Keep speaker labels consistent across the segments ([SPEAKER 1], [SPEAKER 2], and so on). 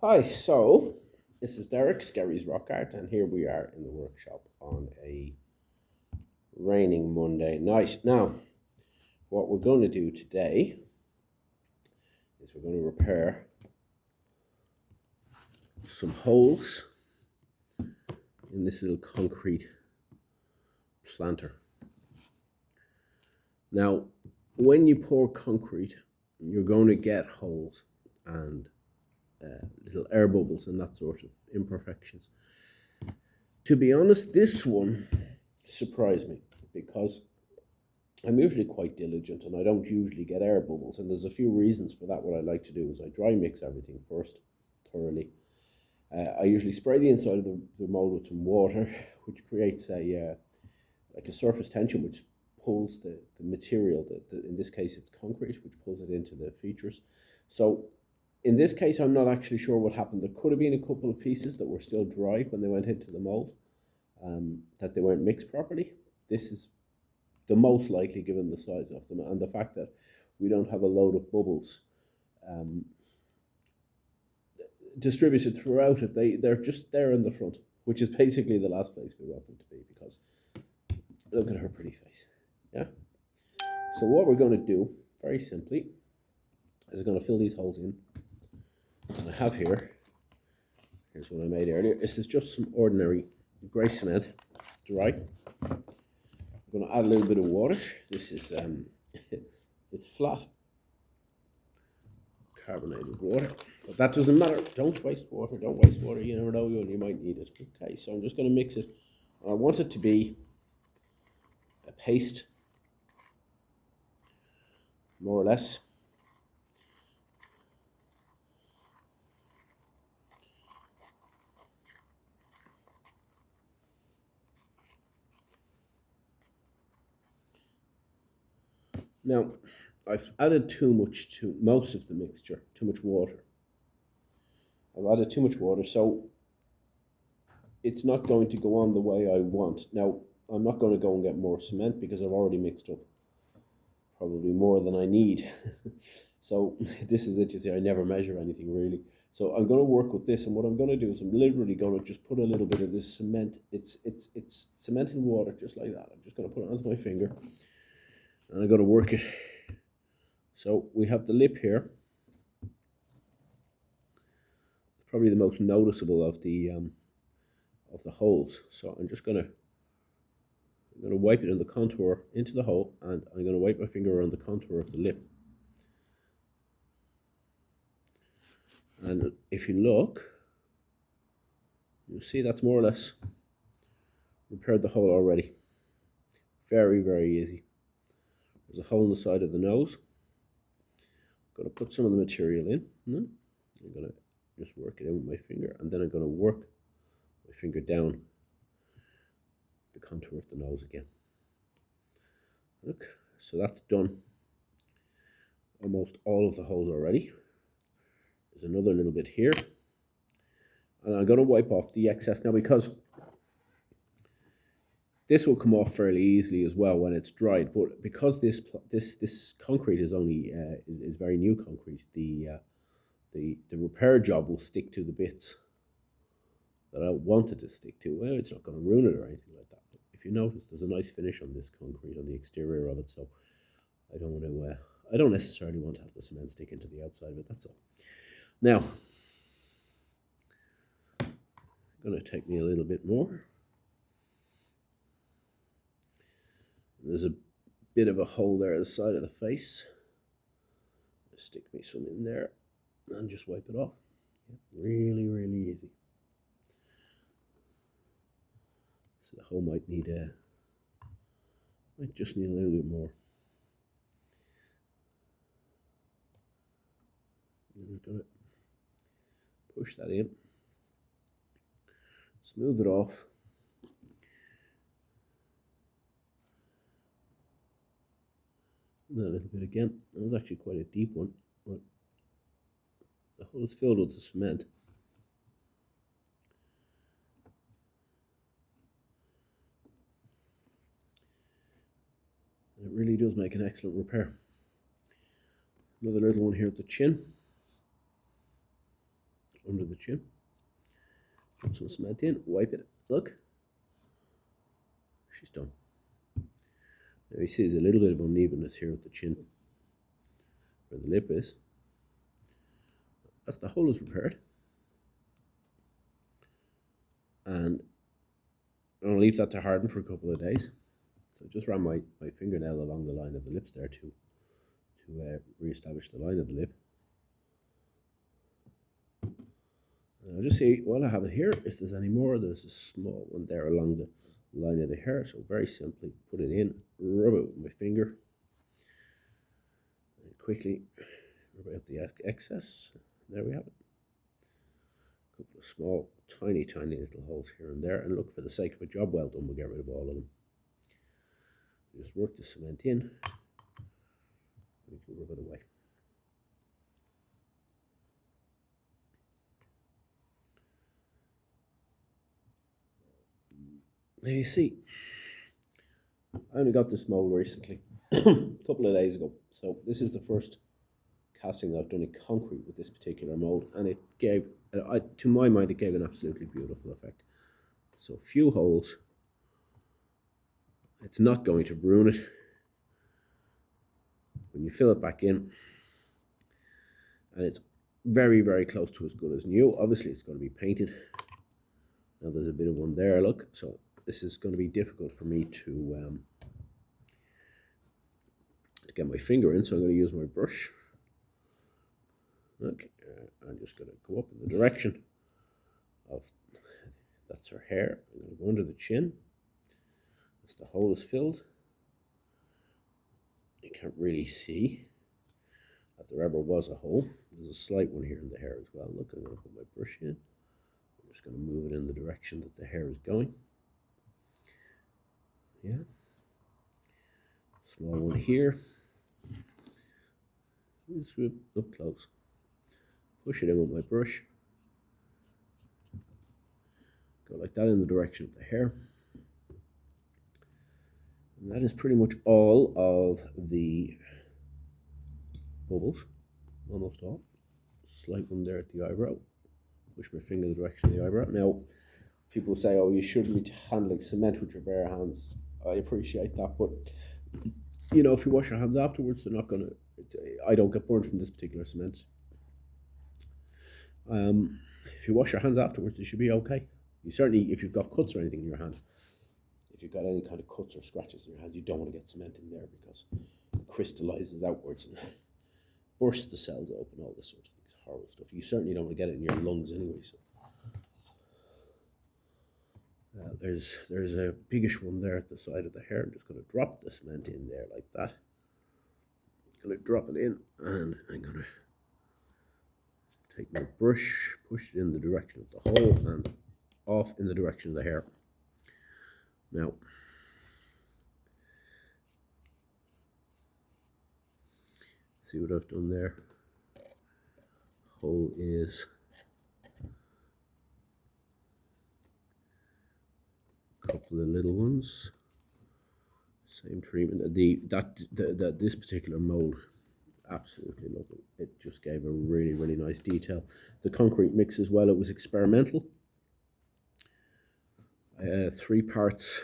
[SPEAKER 1] Hi, so this is Derek, Skerry's Rock Art, and here we are in the workshop on a raining Monday night. Now, what we're going to do today is we're going to repair some holes in this little concrete planter. Now, when you pour concrete, you're going to get holes and little air bubbles and that sort of imperfections. To be honest, this one surprised me because I'm usually quite diligent and I don't usually get air bubbles, and there's a few reasons for that. What I like to do is I dry mix everything first thoroughly. I usually spray the inside of the mold with some water, which creates a like a surface tension which pulls the material, in this case it's concrete, which pulls it into the features. So in this case, I'm not actually sure what happened. There could have been a couple of pieces that were still dry when they went into the mold, that they weren't mixed properly. This is the most likely, given the size of them and the fact that we don't have a load of bubbles um, distributed throughout it. They're just there in the front, which is basically the last place we want them to be, because look at her pretty face. Yeah. So what we're going to do, very simply, is we're going to fill these holes in. And I have here's what I made earlier. This is just some ordinary grey cement, dry. I'm going to add a little bit of water. This is it's flat carbonated water, but that doesn't matter. Don't waste water. Don't waste water. You never know when you might need it. Okay, so I'm just going to mix it. I want it to be a paste, more or less. Now, I've added too much to most of the mixture, too much water. I've added too much water, so it's not going to go on the way I want. Now, I'm not going to go and get more cement because I've already mixed up probably more than I need. So this is it, you see, I never measure anything really. So I'm going to work with this, and what I'm going to do is I'm literally going to just put a little bit of this cement. It's cement in water, just like that. I'm just going to put it onto my finger, and I'm going to work it. So we have the lip here. It's probably the most noticeable of the holes. So I'm going to wipe it in the contour into the hole, and I'm going to wipe my finger around the contour of the lip. And if you look, you'll see that's more or less repaired the hole already. Very, very easy. There's a hole in the side of the nose. I'm going to put some of the material in. I'm going to just work it in with my finger, and then I'm going to work my finger down the contour of the nose again. Look, so that's done. Almost all of the holes already. There's another little bit here, and I'm going to wipe off the excess now, because this will come off fairly easily as well when it's dried. But because this concrete is only is very new concrete, the repair job will stick to the bits that I wanted to stick to. Well, it's not going to ruin it or anything like that. But if you notice, there's a nice finish on this concrete on the exterior of it, so I don't want to. I don't necessarily want to have the cement stick into the outside of it. That's all. Now, going to take me a little bit more. There's a bit of a hole there at the side of the face. Stick me some in there and just wipe it off. Really, really easy. So the hole might just need a little bit more. We're going to push that in, smooth it off. And a little bit again. That was actually quite a deep one, but the hole is filled with the cement. And it really does make an excellent repair. Another little one here at the chin. under the chin. Put some cement in, wipe it. Look, she's done. Now you see there's a little bit of unevenness here at the chin, where the lip is. That's the hole is repaired. And I'm going to leave that to harden for a couple of days. So I just ran my fingernail along the line of the lips there to re-establish the line of the lip. And I'll just see, while I have it here, if there's any more. There's a small one there along the line of the hair. So very simply put it in, rub it with my finger, and quickly rub out the excess. There we have it. A couple of small, tiny little holes here and there. And look, for the sake of a job well done, we'll get rid of all of them. Just work the cement in. We can rub it away. Now you see, I only got this mold recently, a couple of days ago. So this is the first casting that I've done in concrete with this particular mold, and it gave, to my mind, it gave an absolutely beautiful effect. So a few holes. It's not going to ruin it. When you fill it back in, and it's very close to as good as new. Obviously it's going to be painted. Now there's a bit of one there, look. So this is going to be difficult for me to get my finger in, so I'm going to use my brush. Look, I'm just going to go up in the direction of, that's her hair. I'm going to go under the chin. As the hole is filled, you can't really see that there ever was a hole. There's a slight one here in the hair as well. Look, I'm going to put my brush in. I'm just going to move it in the direction that the hair is going. Yeah. Small one here. Swoop up close. Push it in with my brush. Go like that in the direction of the hair. And that is pretty much all of the bubbles. Almost all. Slight one there at the eyebrow. Push my finger in the direction of the eyebrow. Now, people say, oh, you shouldn't be handling cement with your bare hands. I appreciate that, but you know, if you wash your hands afterwards, they're not going to, I don't get burned from this particular cement. If you wash your hands afterwards, you should be okay. You certainly, if you've got cuts or anything in your hand, if you've got any kind of cuts or scratches in your hand, you don't want to get cement in there because it crystallizes outwards and bursts the cells open, all this sort of things, horrible stuff. You certainly don't want to get it in your lungs anyway. So there's a biggish one there at the side of the hair. I'm just going to drop the cement in there like that. I'm going to drop it in, and I'm going to take my brush, push it in the direction of the hole, and off in the direction of the hair. Now, see what I've done there? Hole is a couple of little ones. Same treatment. This particular mold, absolutely lovely. It just gave a really nice detail. The concrete mix as well, it was experimental. 3 parts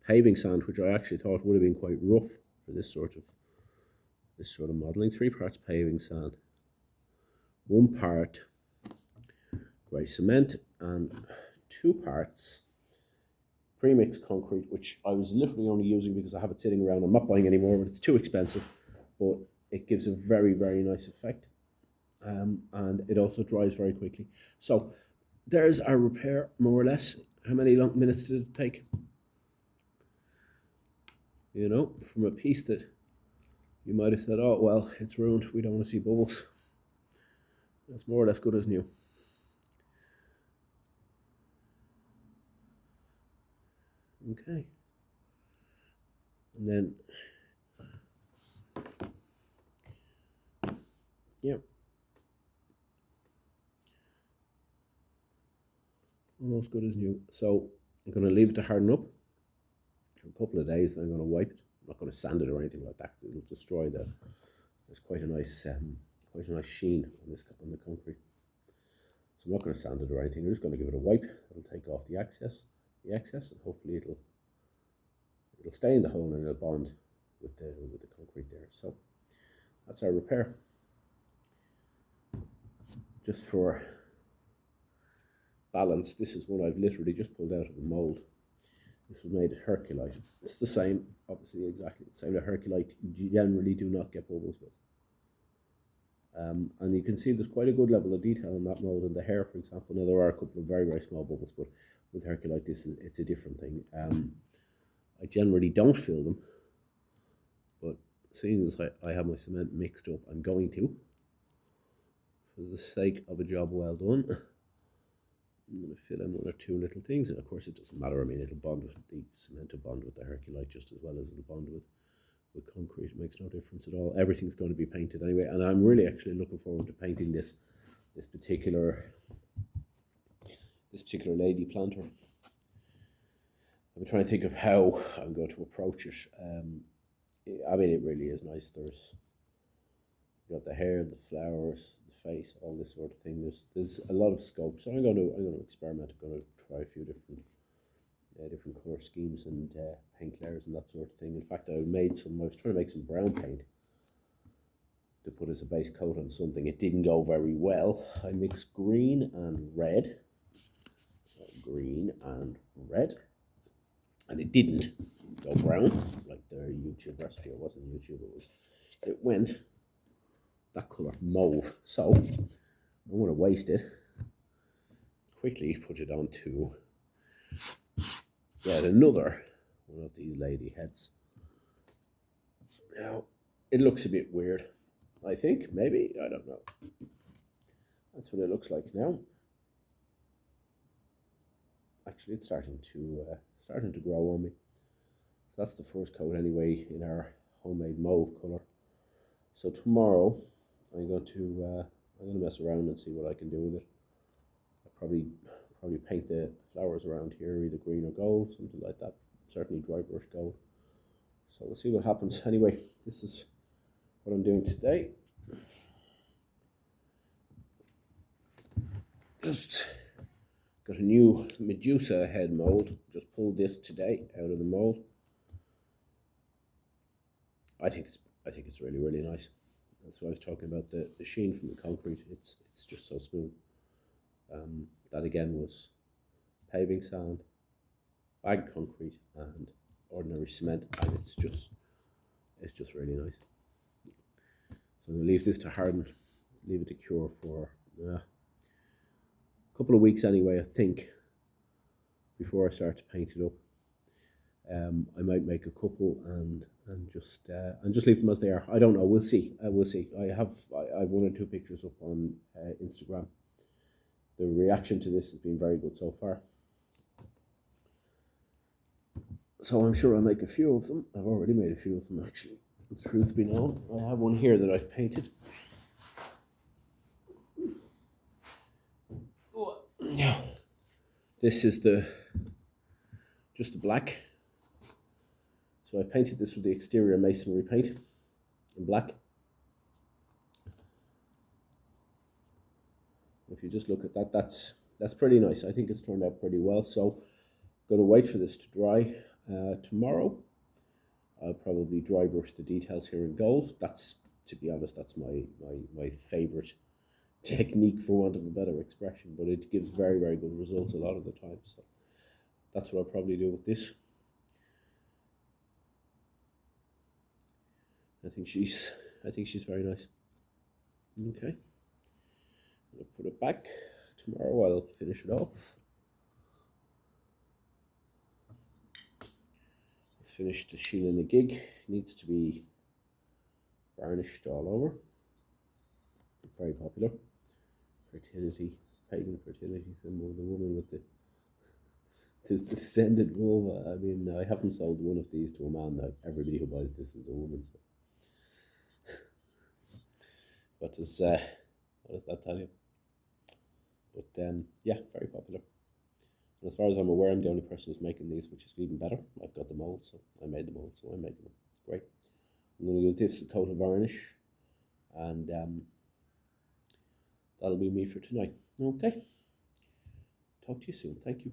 [SPEAKER 1] paving sand, which I actually thought would have been quite rough for this sort of modeling. 3 parts paving sand, 1 part grey cement, and 2 parts pre-mixed concrete, which I was literally only using because I have it sitting around. I'm not buying anymore, but it's too expensive. But it gives a very nice effect, and it also dries very quickly. So there's our repair, more or less. How many minutes did it take? You know, from a piece that you might have said, oh, well, it's ruined, we don't want to see bubbles. That's more or less good as new. Okay. And then, yeah. Almost good as new. So I'm going to leave it to harden up for a couple of days. I'm going to wipe it. I'm not going to sand it or anything like that. It'll destroy the. There's quite a nice sheen on the concrete. So I'm not going to sand it or anything. I'm just going to give it a wipe. It'll take off the excess, and hopefully it'll stay in the hole and it'll bond with the concrete there. So that's our repair. Just for balance, this is one I've literally just pulled out of the mold. This was made of Herculite. It's the same, obviously exactly the same. The Herculite you generally do not get bubbles with. And you can see there's quite a good level of detail in that mold in the hair, for example. Now there are a couple of very, very small bubbles, but with Herculite it's a different thing. I generally don't fill them, but seeing as I have my cement mixed up, I'm going to, for the sake of a job well done. I'm going to fill in one or two little things, and of course it doesn't matter. I mean, it'll bond with the cement, will bond with the Herculite just as well as it'll bond with concrete. It makes no difference at all. Everything's going to be painted anyway, and I'm really actually looking forward to painting this particular lady planter. I'm trying to think of how I'm going to approach it. I mean, it really is nice. There's got the hair, the flowers, the face, all this sort of thing. There's a lot of scope. So I'm going to experiment. I'm going to try a few different color schemes and paint layers and that sort of thing. In fact, I was trying to make some brown paint to put as a base coat on something. It didn't go very well. I mixed green and red, and it didn't go brown like the YouTube recipe. It wasn't YouTube. It went that color mauve. So I don't want to waste it. Quickly put it onto yet another one of these lady heads. Now it looks a bit weird. I think maybe, I don't know. That's what it looks like now. Actually, it's starting to grow on me. So that's the first coat anyway in our homemade mauve color. So tomorrow I'm going to mess around and see what I can do with it. I'll probably paint the flowers around here either green or gold, something like that. Certainly dry brush gold. So we'll see what happens. Anyway, this is what I'm doing today. Just got a new Medusa head mold. Just pulled this today out of the mold. I think it's really, really nice. That's what I was talking about, the sheen from the concrete. It's just so smooth. That again was paving sand, bagged concrete, and ordinary cement, and it's just really nice. So I'm gonna leave this to harden, leave it to cure for a couple of weeks anyway, I think, before I start to paint it up. I might make a couple and just leave them as they are. I don't know. We'll see. We'll see. I have 1 or 2 pictures up on Instagram. The reaction to this has been very good so far. So I'm sure I'll make a few of them. I've already made a few of them actually. The truth be known, I have one here that I've painted. Yeah. This is just the black. So I painted this with the exterior masonry paint in black. If you just look at that, that's pretty nice. I think it's turned out pretty well. So I'm going to wait for this to dry. Tomorrow I'll probably dry brush the details here in gold. That's, to be honest, that's my favorite technique, for want of a better expression, but it gives very, very good results a lot of the time. So that's what I'll probably do with this. I think she's very nice. Okay, I'll put it back. Tomorrow I'll finish it off. Let's finish the sheen the gig. It needs to be varnished all over. Very popular. Fertility, pagan fertility symbol. The woman with this distended vulva. I mean, I haven't sold one of these to a man. That everybody who buys this is a woman. So. What does that tell you? But yeah, very popular. And as far as I'm aware, I'm the only person who's making these, which is even better. I've got the mold, so I made the mold, so I'm making them. Great. I'm going to give this a coat of varnish, and that'll be me for tonight. Okay. Talk to you soon. Thank you.